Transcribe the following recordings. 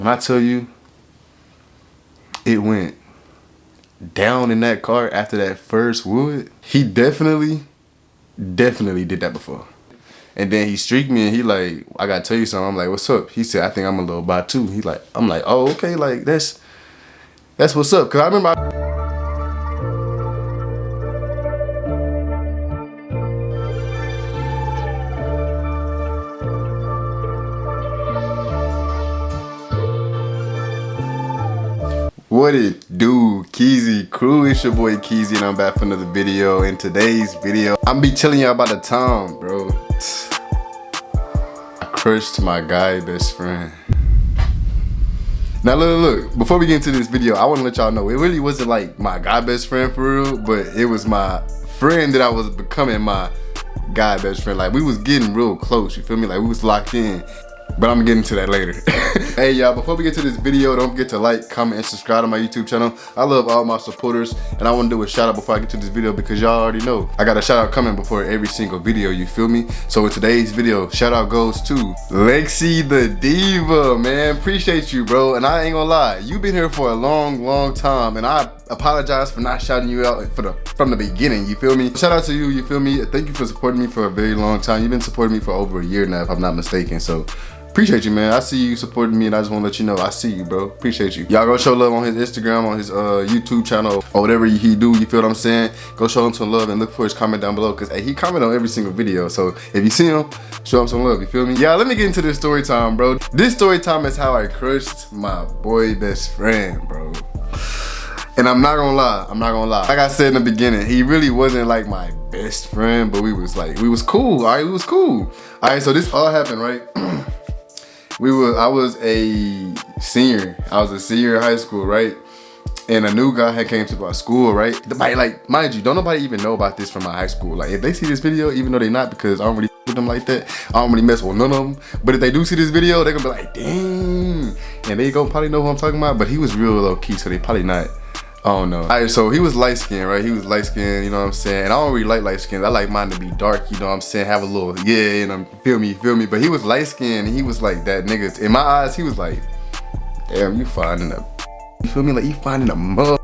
When I tell you, it went down in that car after that first wood. He definitely did that before. And then he streaked me and he like, I gotta tell you something. I'm like, what's up? He said, I think I'm a little bi too. He like, I'm like, oh, okay, like that's what's up. Cause I remember What it do, Keezy crew? It's your boy Keezy and I'm back for another video. In today's video, I'm be telling y'all about the time, bro. I crushed my guy best friend. Now look, before we get into this video, I wanna let y'all know, it really wasn't like my guy best friend for real, but it was my friend that I was becoming my guy best friend. Like we was getting real close, you feel me? Like we was locked in. But I'm gonna get into that later. Hey y'all, before we get to this video, don't forget to like, comment, and subscribe to my YouTube channel. I love all my supporters, and I wanna do a shout out before I get to this video because y'all already know I got a shout out coming before every single video, you feel me? So in today's video, shout out goes to Lexi the Diva, man. Appreciate you, bro. And I ain't gonna lie, you've been here for a long time, and I apologize for not shouting you out from the beginning, you feel me? Shout out to you, you feel me? Thank you for supporting me for a very long time. You've been supporting me for over a year now, if I'm not mistaken, so appreciate you, man. I see you supporting me and I just want to let you know I see you, bro. Appreciate you. Y'all go show love on his Instagram, on his YouTube channel, or whatever he do, you feel what I'm saying? Go show him some love and look for his comment down below because hey, he comment on every single video. So if you see him, show him some love, you feel me? Yeah, let me get into this story time, bro. This story time is how I crushed my boy best friend, bro. And I'm not gonna lie. Like I said in the beginning, he really wasn't like my best friend, but we was cool, all right? We was cool. All right, so this all happened, right? I was a senior. I was a senior in high school, right? And a new guy had came to my school, right? Like, mind you, don't nobody even know about this from my high school. Like, if they see this video, even though they not, because I don't really with them like that, I don't really mess with none of them. But if they do see this video, they're gonna be like, dang. And they gonna probably know who I'm talking about, but he was real low key, so they probably not. I don't know. Alright, so he was light skinned, right? He was light skinned, you know what I'm saying? And I don't really like light skinned. I like mine to be dark, you know what I'm saying? Have a little, yeah, you know, feel me? But he was light skinned and he was like that nigga. In my eyes, he was like, damn, you finding a, you feel me? Like you finding a mug.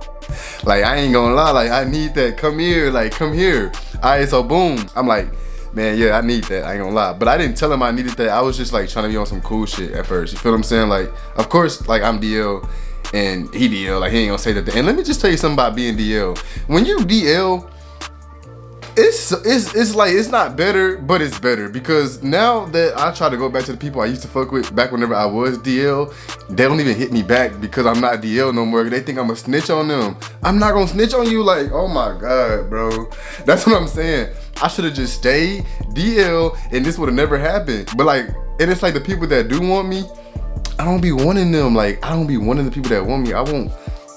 Like I ain't gonna lie, like I need that. Come here, like come here. Alright, so boom. I'm like, man, yeah, I need that. I ain't gonna lie. But I didn't tell him I needed that. I was just like trying to be on some cool shit at first. You feel what I'm saying? Like, of course, like I'm DL. And he DL, like he ain't gonna say that. And let me just tell you something about being DL. When you DL, it's like it's not better, but it's better because now that I try to go back to the people I used to fuck with back whenever I was DL, they don't even hit me back because I'm not DL no more. They think I'm a snitch on them. I'm not gonna snitch on you. Like, oh my god, bro. That's what I'm saying. I should have just stayed DL, and this would have never happened. But like, and it's like the people that do want me, I don't be wanting them. Like, I don't be wanting the people that want me. I want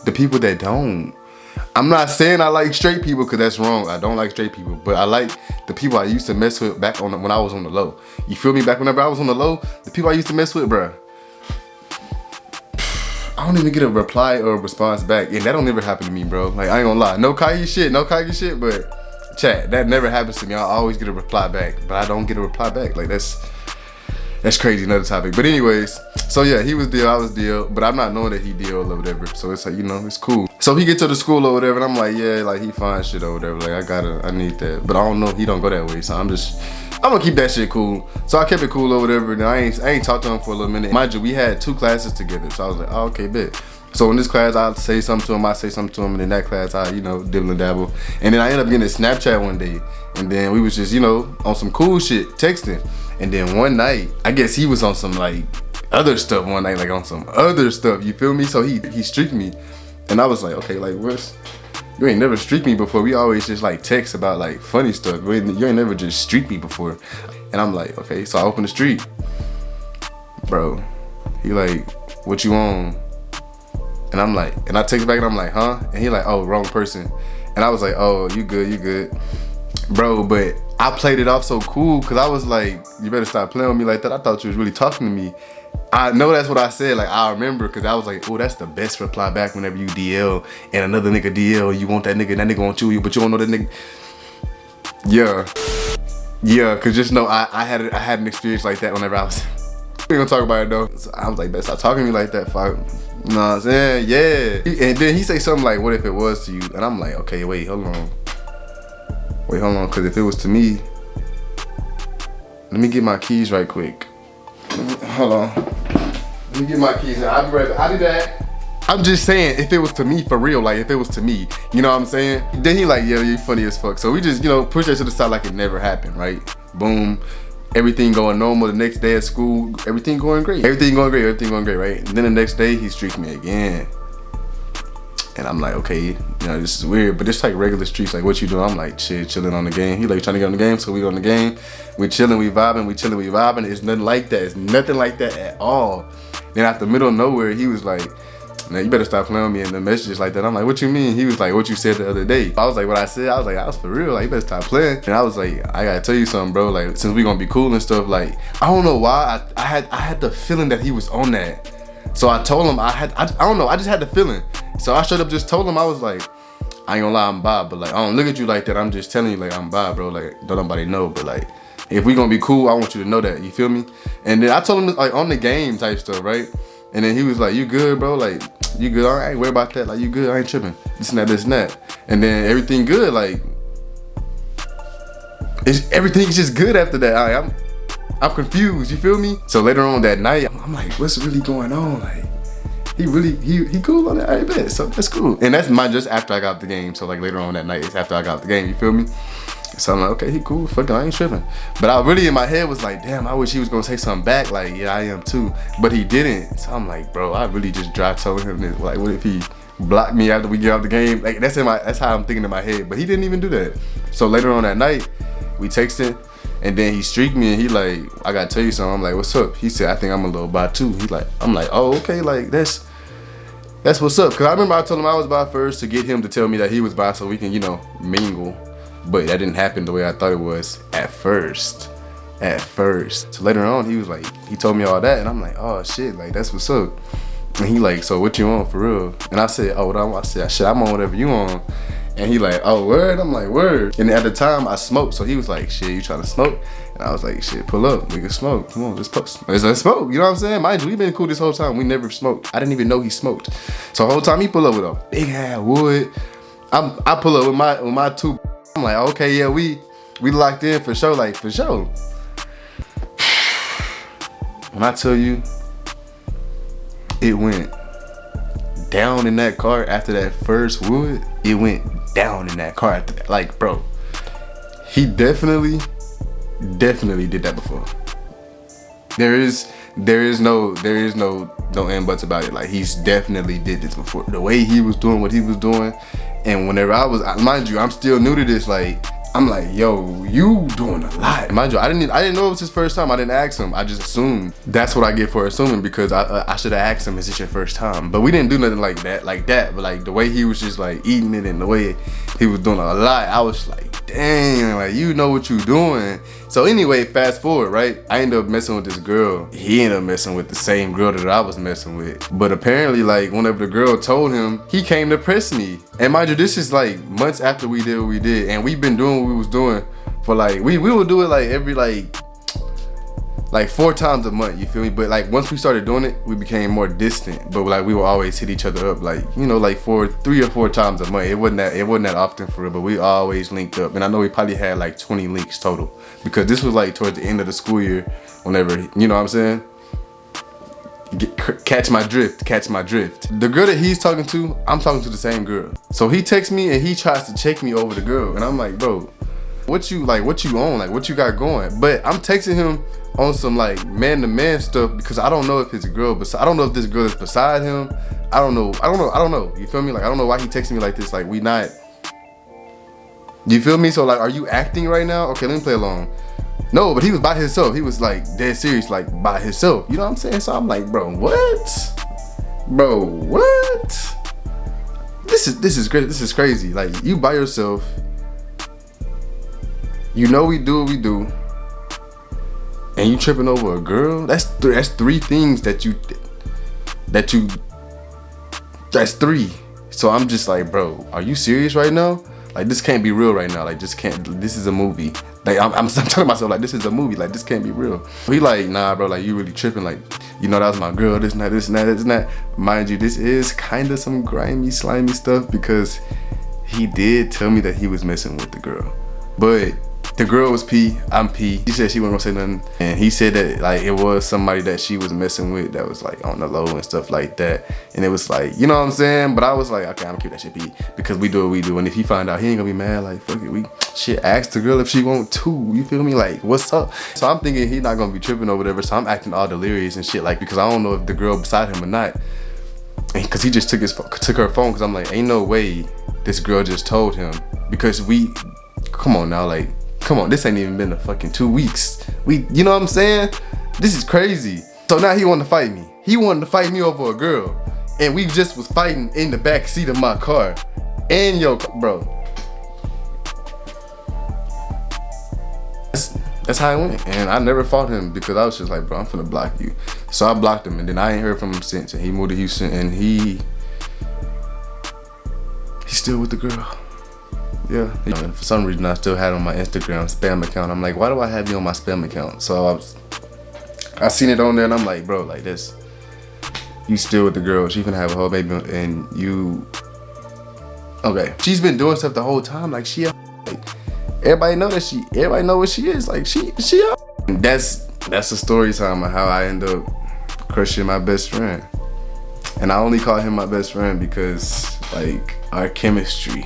the people that don't. I'm not saying I like straight people because that's wrong. I don't like straight people, but I like the people I used to mess with back on when I was on the low. You feel me? Back whenever I was on the low, the people I used to mess with, bruh, I don't even get a reply or a response back, and that don't ever happen to me, bro. Like, I ain't gonna lie. No cocky shit, but chat, that never happens to me. I always get a reply back, but I don't get a reply back. Like, that's crazy, another topic. But anyways, so yeah, he was DL, I was DL, but I'm not knowing that he DL or whatever. So it's like, you know, it's cool. So he get to the school or whatever, and I'm like, yeah, like he fine shit or whatever. Like I need that. But I don't know, he don't go that way. So I'm gonna keep that shit cool. So I kept it cool or whatever. And I ain't talked to him for a little minute. Mind you, we had 2 classes together. So I was like, oh, okay, bet. So in this class, I'll say something to him, I say something to him, and in that class, I, you know, dibble and dabble. And then I ended up getting a Snapchat one day. And then we was just, you know, on some cool shit, texting. And then one night, I guess he was on some like other stuff one night, like on some other stuff, you feel me? So he streaked me. And I was like, okay, like you ain't never streaked me before. We always just like text about like funny stuff. You ain't never just streaked me before. And I'm like, okay, so I open the streak. Bro, he like, what you on? And I'm like, and I text back and I'm like, huh? And he like, oh, wrong person. And I was like, oh, you good. Bro, but I played it off so cool because I was like, you better stop playing with me like that. I thought you was really talking to me. I know that's what I said. Like, I remember because I was like, oh, that's the best reply back whenever you DL and another nigga DL, you want that nigga want you, but you don't know that nigga. Yeah, because just know I had an experience like that whenever I was We gonna talk about it though. So I was like, "Best stop talking to me like that, fuck." You know what I'm saying? Yeah. And then he say something like, "What if it was to you?" And I'm like, "Okay, wait, hold on, because if it was to me, let me get my keys right quick. Hold on, let me get my keys. I'll be right back. I'll do that." I'm just saying, if it was to me, for real, like if it was to me, you know what I'm saying? Then he like, "Yeah, you funny as fuck." So we just, push that to the side like it never happened, right? Boom. Everything going normal. The next day at school, everything going great. Everything going great, right? And then the next day, he streaked me again. And I'm like, okay, this is weird, but it's like regular streaks. Like, what you doing? I'm like, shit, chilling on the game. He like, trying to get on the game, so we on the game. We chilling, we vibing. It's nothing like that. It's nothing like that at all. Then out the middle of nowhere, he was like, "Now you better stop playing with me," and the messages like that. I'm like, "What you mean?" He was like, "What you said the other day." I was like, "What I said?" I was like, "I was for real. Like, you better stop playing." And I was like, "I gotta tell you something, bro. Like, since we gonna be cool and stuff, like, I don't know why I had the feeling that he was on that. So I told him I don't know. I just had the feeling. So I straight up just told him, I was like, "I ain't gonna lie, I'm bi, but like, I don't look at you like that. I'm just telling you, like, I'm bi, bro. Like, don't nobody know, but like, if we gonna be cool, I want you to know that. You feel me?" And then I told him like on the game type stuff, right? And then he was like, "You good, bro? Like, you good? I ain't worried about that. Like, you good? I ain't tripping. This and that. And then everything good. Like, everything's just good after that. I'm confused. You feel me? So later on that night, I'm like, what's really going on? Like, he cool on that. I bet. So that's cool. And that's just after I got out the game. So like later on that night, it's after I got out the game. You feel me? So I'm like, okay, he cool. Fuck it, I ain't tripping. But I really in my head was like, damn, I wish he was gonna say something back. Like, yeah, I am too. But he didn't. So I'm like, bro, I really just dry told him this. Like, what if he blocked me after we get out the game? Like, that's how I'm thinking in my head. But he didn't even do that. So later on that night, we texted, and then he streaked me, and he like, "I gotta tell you something." I'm like, "What's up?" He said, "I think I'm a little bi too." I'm like, "Oh, okay, like that's what's up." Cause I remember I told him I was bi first to get him to tell me that he was bi so we can, mingle. But that didn't happen the way I thought it was at first. So later on, he told me all that, and I'm like, "Oh shit, like that's what's up." And he like, "So what you on for real?" And I said, "Oh, what I said, shit, I'm on whatever you on." And he like, "Oh, word?" I'm like, "Word." And at the time I smoked, so he was like, "Shit, you trying to smoke?" And I was like, "Shit, pull up, we can smoke. Come on, let's smoke." You know what I'm saying? Mind you, we been cool this whole time. We never smoked. I didn't even know he smoked. So the whole time he pull up with a big ass wood. I pull up with my two. I'm like, okay, yeah, we locked in for sure, like for sure. When I tell you, it went down in that car after that first wood. It went down in that car after that. Like, bro, he definitely did that before. There is no and buts about it. Like, he's definitely did this before. The way he was doing what he was doing, and whenever mind you, I'm still new to this. Like, I'm like, yo, you doing a lot. Mind you, I didn't know it was his first time. I didn't ask him. I just assumed. That's what I get for assuming, because I should have asked him, "Is this your first time?" But we didn't do nothing like that. But like the way he was just like eating it and the way he was doing a lot, I was like, dang, like you know what you doing. So anyway, fast forward, right? I ended up messing with this girl. He ended up messing with the same girl that I was messing with. But apparently, like, whenever the girl told him, he came to press me. And mind you, this is like months after we did what we did, and we've been doing what we was doing for like, we would do it like every like 4 times a month, you feel me? But like once we started doing it, we became more distant. But like we would always hit each other up, like, like 3 or 4 times a month. It wasn't that often for real, but we always linked up. And I know we probably had like 20 links total, because this was like towards the end of the school year. Whenever, you know what I'm saying? Catch my drift. The girl that he's talking to, I'm talking to the same girl. So he texts me and he tries to check me over the girl, and I'm like, bro, what you on? Like, what you got going? But I'm texting him on some like man-to-man stuff, because I don't know if his girl, I don't know if this girl is beside him. I don't know. You feel me? Like, I don't know why he texting me like this. Like, we not. You feel me? So like, are you acting right now? Okay, let me play along. No, but he was by himself. He was like dead serious, like by himself. You know what I'm saying? So I'm like, bro, what? Bro, what? This is great. This is crazy. Like, you by yourself. You know we do what we do, and you tripping over a girl. That's 3 things that's 3. So I'm just like, bro, are you serious right now? Like, this can't be real right now. Like, this is a movie. Like I'm telling myself like this is a movie, like this can't be real. He like, nah bro, like you really tripping, like you know that was my girl, this and that, this and that, this and that. Mind you, this is kind of some grimy, slimy stuff because he did tell me that he was messing with the girl. But the girl was P, I'm P. She said she wasn't gonna say nothing. And he said that like it was somebody that she was messing with that was like on the low and stuff like that. And it was like, you know what I'm saying? But I was like, okay, I'm gonna keep that shit P because we do what we do. And if he find out, he ain't gonna be mad, like fuck it, shit, ask the girl if she want to, you feel me? Like, what's up? So I'm thinking he not gonna be tripping or whatever, so I'm acting all delirious and shit, like, because I don't know if the girl beside him or not. And cause he just took her phone, cause I'm like, ain't no way this girl just told him, because come on now, like, come on, this ain't even been a fucking 2 weeks. You know what I'm saying? This is crazy. So now he wanted to fight me. He wanted to fight me over a girl. And we just was fighting in the back seat of my car. And yo, bro. That's how it went. And I never fought him because I was just like, bro, I'm finna block you. So I blocked him, and then I ain't heard from him since. And he moved to Houston, and he's still with the girl. Yeah. And for some reason, I still had on my Instagram spam account. I'm like, why do I have you on my spam account? So I seen it on there, and I'm like, bro, like this, you still with the girl. She finna have a whole baby, and you, okay. She's been doing stuff the whole time. Like she, like, everybody know that everybody know what she is. Like she. That's the story time of how I end up crushing my best friend. And I only call him my best friend because like our chemistry.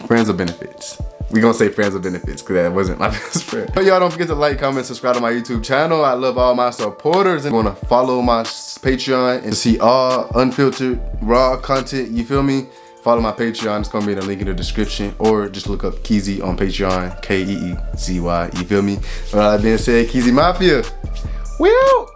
Friends of benefits. We gonna say friends of benefits because that wasn't my best friend. But y'all don't forget to like, comment, subscribe to my YouTube channel. I love all my supporters, and wanna follow my Patreon and see all unfiltered raw content, you feel me? Follow my Patreon, it's gonna be in the link in the description, or just look up Keezy on Patreon, Keezy, you feel me? With all that being said, Keezy Mafia, we out!